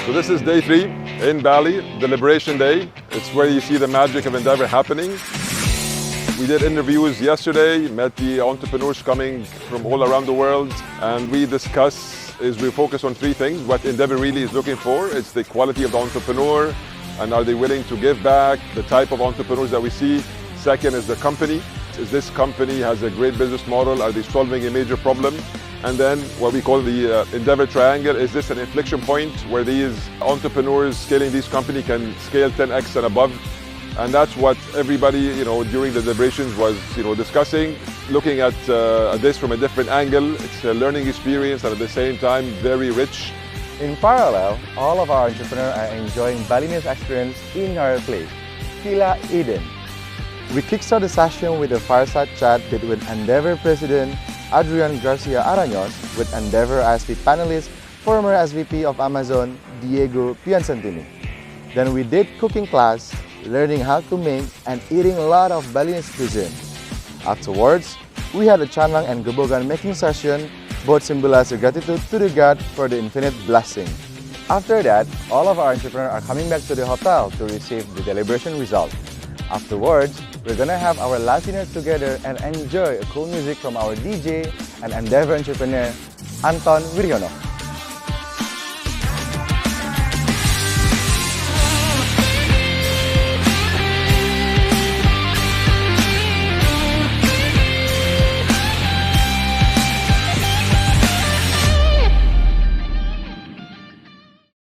So this is day 3 in Bali, Deliberation Day. It's where you see the magic of Endeavor happening. We did interviews yesterday, met the entrepreneurs coming from all around the world, and we focus on 3 things. What Endeavor really is looking for, it's the quality of the entrepreneur, and are they willing to give back, the type of entrepreneurs that we see. Second is the company. Is this company has a great business model? Are they solving a major problem? And then what we call the Endeavor Triangle, is this an inflection point where these entrepreneurs scaling these companies can scale 10x and above? And that's what everybody, during the deliberations was, discussing, looking at this from a different angle. It's a learning experience and at the same time very rich. In parallel, all of our entrepreneurs are enjoying Balinese experience in our place, Villa Eden. We kickstart the session with a fireside chat with Endeavor President Adrian Garcia Araños, with Endeavor ISP panelist, former SVP of Amazon, Diego Piancentini. Then we did cooking class, learning how to make and eating a lot of Balinese cuisine. Afterwards, we had a canlang and gebogan making session, both symbolize gratitude to the God for the infinite blessing. After that, all of our entrepreneurs are coming back to the hotel to receive the deliberation result. Afterwards, we're gonna have our last dinner together and enjoy a cool music from our DJ and Endeavor entrepreneur, Anton Wirjono.